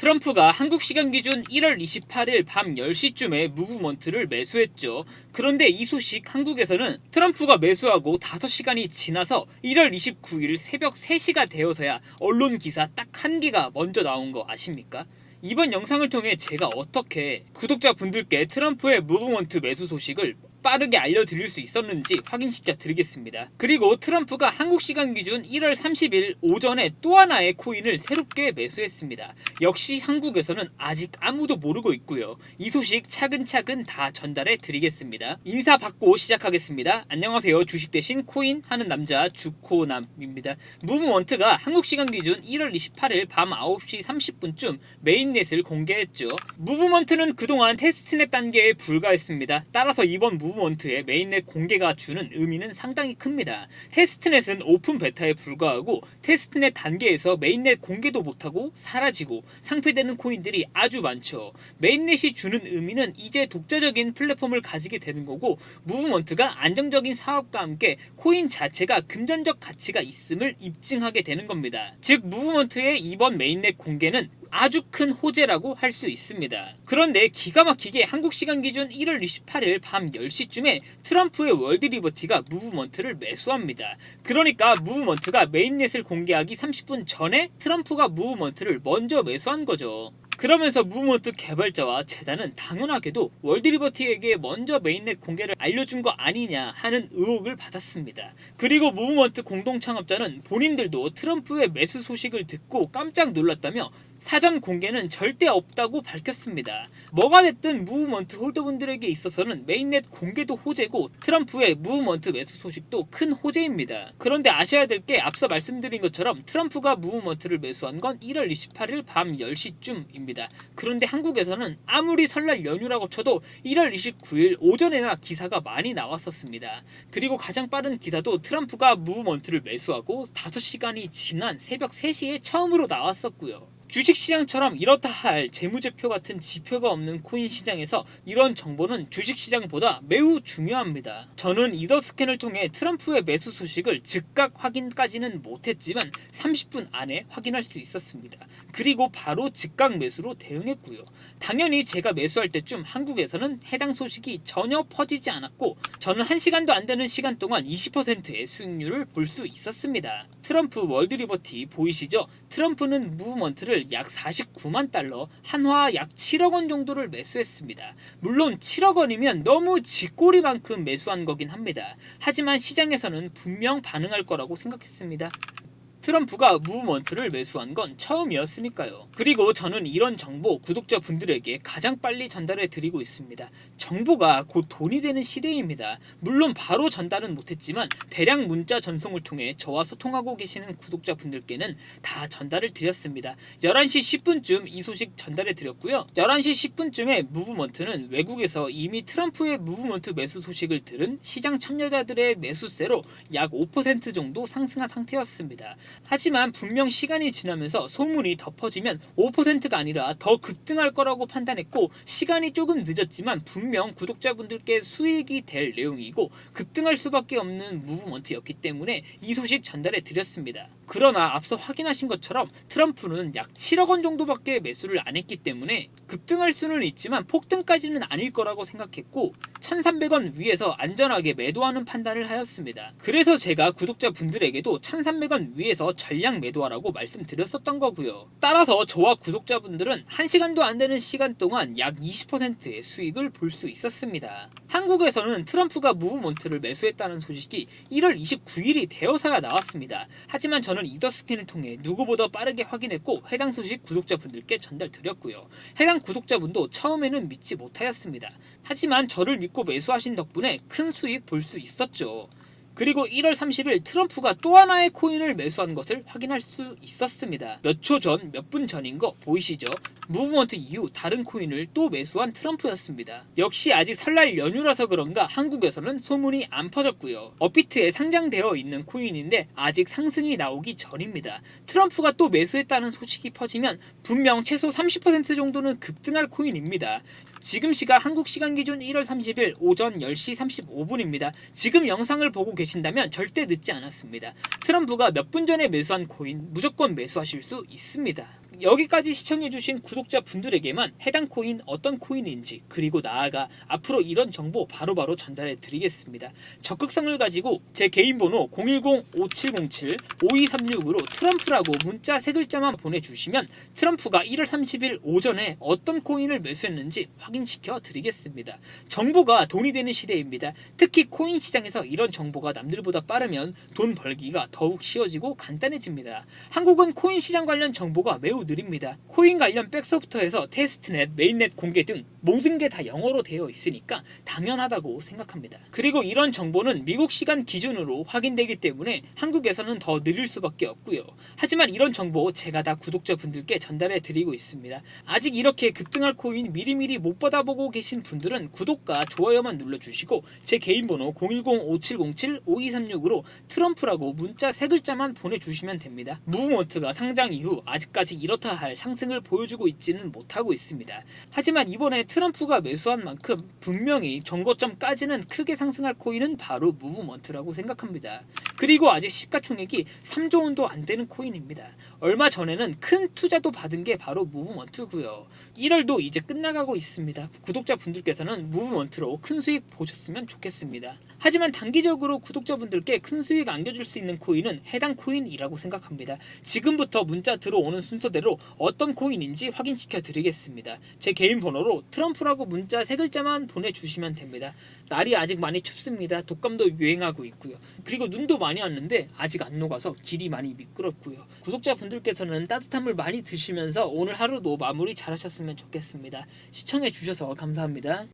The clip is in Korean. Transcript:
트럼프가 한국 시간 기준 1월 28일 밤 10시쯤에 무브먼트를 매수했죠. 그런데 이 소식 한국에서는 트럼프가 매수하고 5시간이 지나서 1월 29일 새벽 3시가 되어서야 언론 기사 딱 한 개가 먼저 나온 거 아십니까? 이번 영상을 통해 제가 어떻게 구독자분들께 트럼프의 무브먼트 매수 소식을 빠르게 알려드릴 수 있었는지 확인시켜 드리겠습니다. 그리고 트럼프가 한국 시간 기준 1월 30일 오전에 또 하나의 코인을 새롭게 매수했습니다. 역시 한국에서는 아직 아무도 모르고 있고요. 이 소식 차근차근 다 전달해 드리겠습니다. 인사 받고 시작하겠습니다. 안녕하세요. 주식 대신 코인 하는 남자 주코남입니다. 무브먼트가 한국 시간 기준 1월 28일 밤 9시 30분쯤 메인넷을 공개했죠. 무브먼트는 그동안 테스트넷 단계에 불과했습니다. 따라서 이번 무브먼트의 메인넷 공개가 주는 의미는 상당히 큽니다. 테스트넷은 오픈 베타에 불과하고 테스트넷 단계에서 메인넷 공개도 못하고 사라지고 상폐되는 코인들이 아주 많죠. 메인넷이 주는 의미는 이제 독자적인 플랫폼을 가지게 되는 거고, 무브먼트가 안정적인 사업과 함께 코인 자체가 금전적 가치가 있음을 입증하게 되는 겁니다. 즉 무브먼트의 이번 메인넷 공개는 아주 큰 호재라고 할 수 있습니다. 그런데 기가 막히게 한국 시간 기준 1월 28일 밤 10시쯤에 트럼프의 월드리버티가 무브먼트를 매수합니다. 그러니까 무브먼트가 메인넷을 공개하기 30분 전에 트럼프가 무브먼트를 먼저 매수한 거죠. 그러면서 무브먼트 개발자와 재단은 당연하게도 월드리버티에게 먼저 메인넷 공개를 알려준 거 아니냐 하는 의혹을 받았습니다. 그리고 무브먼트 공동 창업자는 본인들도 트럼프의 매수 소식을 듣고 깜짝 놀랐다며 사전 공개는 절대 없다고 밝혔습니다. 뭐가 됐든 무브먼트 홀더분들에게 있어서는 메인넷 공개도 호재고 트럼프의 무브먼트 매수 소식도 큰 호재입니다. 그런데 아셔야 될 게 앞서 말씀드린 것처럼 트럼프가 무브먼트를 매수한 건 1월 28일 밤 10시쯤입니다. 그런데 한국에서는 아무리 설날 연휴라고 쳐도 1월 29일 오전에나 기사가 많이 나왔었습니다. 그리고 가장 빠른 기사도 트럼프가 무브먼트를 매수하고 5시간이 지난 새벽 3시에 처음으로 나왔었고요. 주식시장처럼 이렇다 할 재무제표 같은 지표가 없는 코인 시장에서 이런 정보는 주식시장보다 매우 중요합니다. 저는 이더스캔을 통해 트럼프의 매수 소식을 즉각 확인까지는 못했지만 30분 안에 확인할 수 있었습니다. 그리고 바로 즉각 매수로 대응했고요. 당연히 제가 매수할 때쯤 한국에서는 해당 소식이 전혀 퍼지지 않았고 저는 1시간도 안 되는 시간 동안 20%의 수익률을 볼 수 있었습니다. 트럼프 월드리버티 보이시죠? 트럼프는 무브먼트를 약 49만 달러, 한화 약 7억 원 정도를 매수했습니다. 물론 7억 원이면 너무 쥐꼬리만큼 매수한 거긴 합니다. 하지만 시장에서는 분명 반응할 거라고 생각했습니다. 트럼프가 무브먼트를 매수한 건 처음이었으니까요. 그리고 저는 이런 정보 구독자분들에게 가장 빨리 전달해 드리고 있습니다. 정보가 곧 돈이 되는 시대입니다. 물론 바로 전달은 못했지만 대량 문자 전송을 통해 저와 소통하고 계시는 구독자분들께는 다 전달을 드렸습니다. 11시 10분쯤 이 소식 전달해 드렸고요. 11시 10분쯤에 무브먼트는 외국에서 이미 트럼프의 무브먼트 매수 소식을 들은 시장 참여자들의 매수세로 약 5% 정도 상승한 상태였습니다. 하지만 분명 시간이 지나면서 소문이 덮어지면 5%가 아니라 더 급등할 거라고 판단했고, 시간이 조금 늦었지만 분명 구독자분들께 수익이 될 내용이고 급등할 수밖에 없는 무브먼트였기 때문에 이 소식 전달해 드렸습니다. 그러나 앞서 확인하신 것처럼 트럼프는 약 7억 원 정도밖에 매수를 안 했기 때문에 급등할 수는 있지만 폭등까지는 아닐 거라고 생각했고 1,300원 위에서 안전하게 매도하는 판단을 하였습니다. 그래서 제가 구독자분들에게도 1,300원 위에서 전량 매도하라고 말씀드렸었던 거고요. 따라서 저와 구독자분들은 1시간도 안 되는 시간 동안 약 20%의 수익을 볼 수 있었습니다. 한국에서는 트럼프가 무브먼트를 매수했다는 소식이 1월 29일이 되어서야 나왔습니다. 하지만 저는 이더스캔을 통해 누구보다 빠르게 확인했고 해당 소식 구독자분들께 전달드렸고요. 해당 구독자분도 처음에는 믿지 못하였습니다. 하지만 저를 믿고 매수하신 덕분에 큰 수익 볼 수 있었죠. 그리고 1월 30일 트럼프가 또 하나의 코인을 매수한 것을 확인할 수 있었습니다. 몇 초 전, 몇 분 전인 거 보이시죠? 무브먼트 이후 다른 코인을 또 매수한 트럼프였습니다. 역시 아직 설날 연휴라서 그런가 한국에서는 소문이 안 퍼졌고요. 업비트에 상장되어 있는 코인인데 아직 상승이 나오기 전입니다. 트럼프가 또 매수했다는 소식이 퍼지면 분명 최소 30% 정도는 급등할 코인입니다. 지금 시각 한국 시간 기준 1월 30일 오전 10시 35분입니다. 지금 영상을 보고 계신다면 절대 늦지 않았습니다. 트럼프가 몇 분 전에 매수한 코인 무조건 매수하실 수 있습니다. 여기까지 시청해주신 구독자분들에게만 해당 코인 어떤 코인인지, 그리고 나아가 앞으로 이런 정보 바로바로 전달해 드리겠습니다. 적극성을 가지고 제 개인 번호 010-5707-5236으로 트럼프라고 문자 3글자만 보내주시면 트럼프가 1월 30일 오전에 어떤 코인을 매수했는지 확인시켜 드리겠습니다. 정보가 돈이 되는 시대입니다. 특히 코인 시장에서 이런 정보가 남들보다 빠르면 돈 벌기가 더욱 쉬워지고 간단해집니다. 한국은 코인 시장 관련 정보가 매우 느립니다. 코인 관련 백서부터해서 테스트넷, 메인넷 공개 등 모든 게 다 영어로 되어 있으니까 당연하다고 생각합니다. 그리고 이런 정보는 미국 시간 기준으로 확인되기 때문에 한국에서는 더 느릴 수밖에 없고요. 하지만 이런 정보 제가 다 구독자분들께 전달해 드리고 있습니다. 아직 이렇게 급등할 코인 미리미리 못 받아보고 계신 분들은 구독과 좋아요만 눌러주시고 제 개인 번호 010-5707-5236으로 트럼프라고 문자 3글자만 보내주시면 됩니다. 무브먼트가 상장 이후 아직까지 이렇다 할 상승을 보여주고 있지는 못하고 있습니다. 하지만 이번에 트럼프가 매수한 만큼 분명히 전고점까지는 크게 상승할 코인은 바로 무브먼트라고 생각합니다. 그리고 아직 시가총액이 3조 원도 안 되는 코인입니다. 얼마 전에는 큰 투자도 받은 게 바로 무브먼트고요. 1월도 이제 끝나가고 있습니다. 구독자분들께서는 무브먼트로 큰 수익 보셨으면 좋겠습니다. 하지만 단기적으로 구독자분들께 큰 수익 안겨줄 수 있는 코인은 해당 코인이라고 생각합니다. 지금부터 문자 들어오는 순서대로 어떤 코인인지 확인시켜 드리겠습니다. 제 개인 번호로 트럼프라고 문자 3글자만 보내주시면 됩니다. 날이 아직 많이 춥습니다. 독감도 유행하고 있고요. 그리고 눈도 많이 왔는데 아직 안 녹아서 길이 많이 미끄럽고요. 구독자분들께서는 따뜻한 물 많이 드시면서 오늘 하루도 마무리 잘 하셨으면 좋겠습니다. 시청해 주셔서 감사합니다.